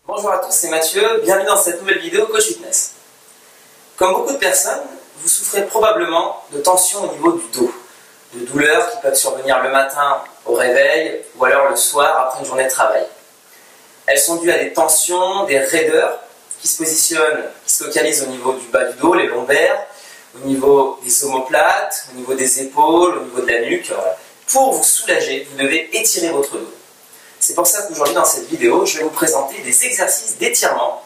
Bonjour à tous, c'est Mathieu, bienvenue dans cette nouvelle vidéo Coach Fitness. Comme beaucoup de personnes, vous souffrez probablement de tensions au niveau du dos, de douleurs qui peuvent survenir le matin au réveil ou alors le soir après une journée de travail. Elles sont dues à des tensions, des raideurs qui se positionnent, qui se localisent au niveau du bas du dos, les lombaires, au niveau des omoplates, au niveau des épaules, au niveau de la nuque. Pour vous soulager, vous devez étirer votre dos. C'est pour ça qu'aujourd'hui dans cette vidéo, je vais vous présenter des exercices d'étirement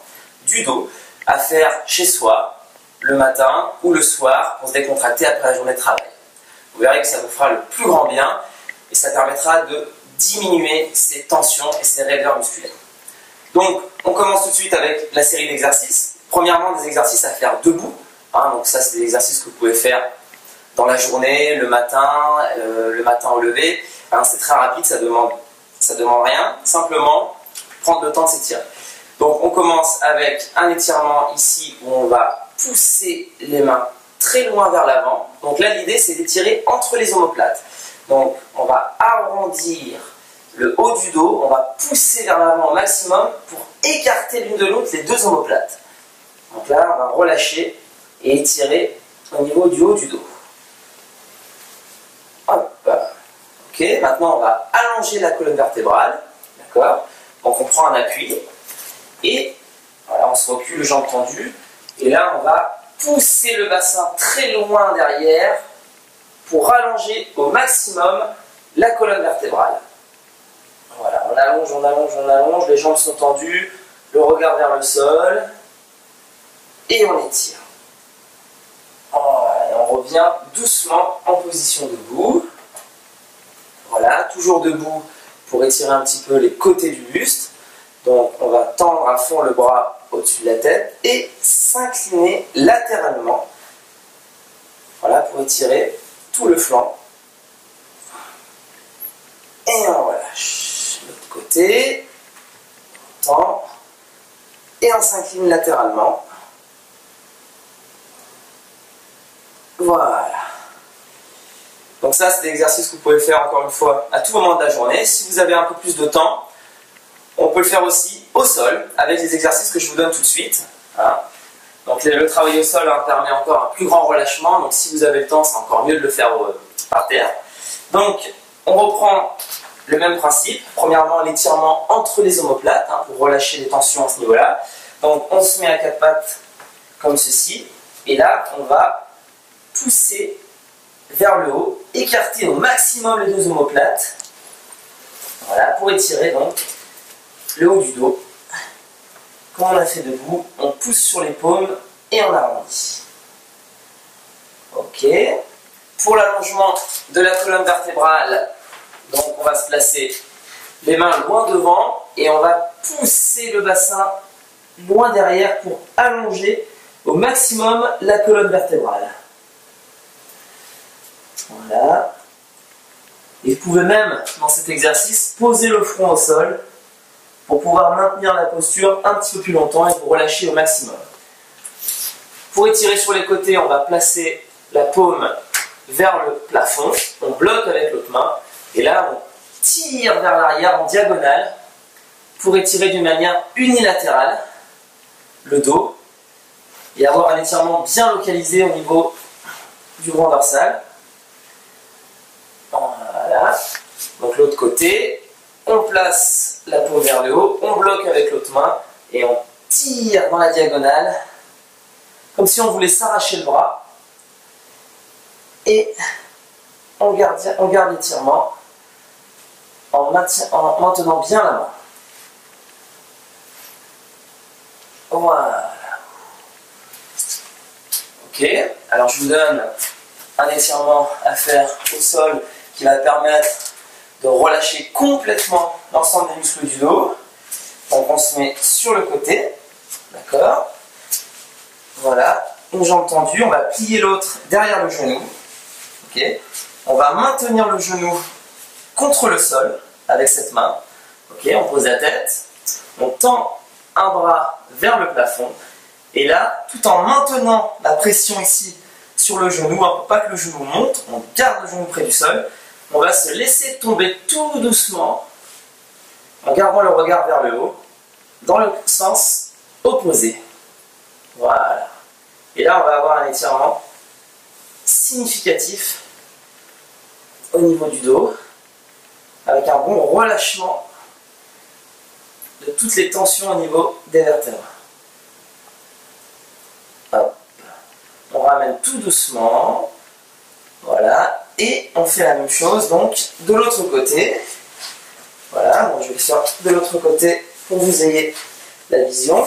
du dos à faire chez soi, le matin ou le soir pour se décontracter après la journée de travail. Vous verrez que ça vous fera le plus grand bien et ça permettra de diminuer ces tensions et ces raideurs musculaires. Donc on commence tout de suite avec la série d'exercices. Premièrement, des exercices à faire debout. Donc ça c'est des exercices que vous pouvez faire dans la journée, le matin au lever. C'est très rapide, ça demande rien, simplement prendre le temps de s'étirer. Donc on commence avec un étirement ici où on va pousser les mains très loin vers l'avant. Donc là l'idée c'est d'étirer entre les omoplates. Donc on va arrondir le haut du dos, on va pousser vers l'avant au maximum pour écarter l'une de l'autre les deux omoplates. Donc là on va relâcher et étirer au niveau du haut du dos. Hop. Ok, maintenant on va allonger la colonne vertébrale, d'accord? Donc on prend un appui et voilà, on se recule, les jambes tendues, et là on va pousser le bassin très loin derrière pour allonger au maximum la colonne vertébrale. Voilà, on allonge, on allonge, on allonge, les jambes sont tendues, le regard vers le sol, et on étire. Voilà, et on revient doucement en position debout. Voilà, toujours debout pour étirer un petit peu les côtés du buste. Donc on va tendre à fond le bras au-dessus de la tête et s'incliner latéralement. Voilà, pour étirer tout le flanc. Et on relâche. L'autre côté. On tend. Et on s'incline latéralement. Voilà. Donc ça, c'est des exercices que vous pouvez faire encore une fois à tout moment de la journée. Si vous avez un peu plus de temps, on peut le faire aussi au sol avec les exercices que je vous donne tout de suite. Donc le travail au sol permet encore un plus grand relâchement. Donc si vous avez le temps, c'est encore mieux de le faire par terre. Donc on reprend le même principe. Premièrement, l'étirement entre les omoplates pour relâcher les tensions à ce niveau-là. Donc on se met à quatre pattes comme ceci. Et là, on va pousser vers le haut, écarter au maximum les deux omoplates. Voilà, pour étirer donc le haut du dos. Comme on a fait debout, on pousse sur les paumes et on arrondit. Ok. Pour l'allongement de la colonne vertébrale, donc on va se placer les mains loin devant et on va pousser le bassin loin derrière pour allonger au maximum la colonne vertébrale. Voilà. Et vous pouvez même, dans cet exercice, poser le front au sol pour pouvoir maintenir la posture un petit peu plus longtemps et vous relâcher au maximum. Pour étirer sur les côtés, on va placer la paume vers le plafond, on bloque avec l'autre main, et là on tire vers l'arrière en diagonale pour étirer d'une manière unilatérale le dos et avoir un étirement bien localisé au niveau du grand dorsal. Voilà, donc l'autre côté, on place la paume vers le haut, on bloque avec l'autre main et on tire dans la diagonale comme si on voulait s'arracher le bras et on garde l'étirement en maintenant bien la main. Voilà. Ok, alors je vous donne un étirement à faire au sol qui va permettre de relâcher complètement l'ensemble des muscles du dos. Donc on se met sur le côté, d'accord? Voilà, une jambe tendue, on va plier l'autre derrière le genou. Ok, on va maintenir le genou contre le sol avec cette main. Ok, on pose la tête, on tend un bras vers le plafond et là, tout en maintenant la pression ici sur le genou, pour pas que le genou monte, on garde le genou près du sol, On va se laisser tomber tout doucement, en gardant le regard vers le haut, dans le sens opposé. Voilà. Et là, on va avoir un étirement significatif au niveau du dos, avec un bon relâchement de toutes les tensions au niveau des vertèbres. Hop. On ramène tout doucement. Voilà. Et on fait la même chose donc de l'autre côté. Voilà. Bon, je vais faire de l'autre côté pour que vous ayez la vision.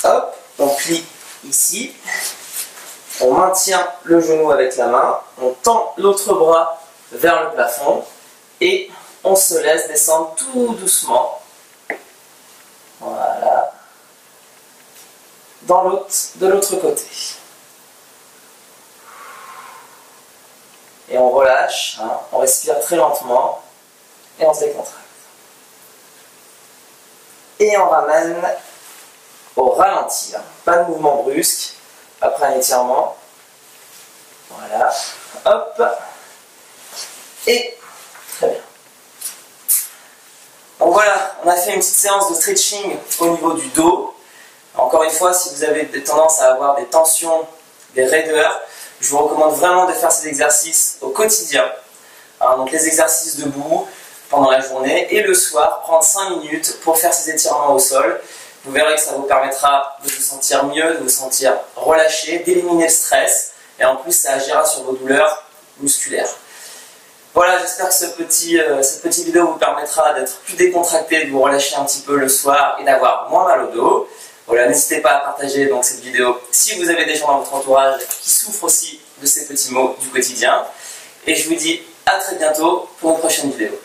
Hop. On plie ici. On maintient le genou avec la main. On tend l'autre bras vers le plafond. Et on se laisse descendre tout doucement. Voilà. De l'autre côté. Et on relâche, hein, on respire très lentement et on se décontracte. Et on ramène au ralenti, hein. Pas de mouvement brusque après un étirement. Voilà. Hop. Et très bien. Donc voilà, on a fait une petite séance de stretching au niveau du dos. Encore une fois, si vous avez des tendances à avoir des tensions, des raideurs, je vous recommande vraiment de faire ces exercices au quotidien. Alors, donc les exercices debout pendant la journée et le soir, prendre 5 minutes pour faire ces étirements au sol. Vous verrez que ça vous permettra de vous sentir mieux, de vous sentir relâché, d'éliminer le stress et en plus ça agira sur vos douleurs musculaires. Voilà, j'espère que cette petite vidéo vous permettra d'être plus décontracté, de vous relâcher un petit peu le soir et d'avoir moins mal au dos. Voilà, n'hésitez pas à partager donc cette vidéo si vous avez des gens dans votre entourage qui souffrent aussi de ces petits maux du quotidien. Et je vous dis à très bientôt pour une prochaine vidéo.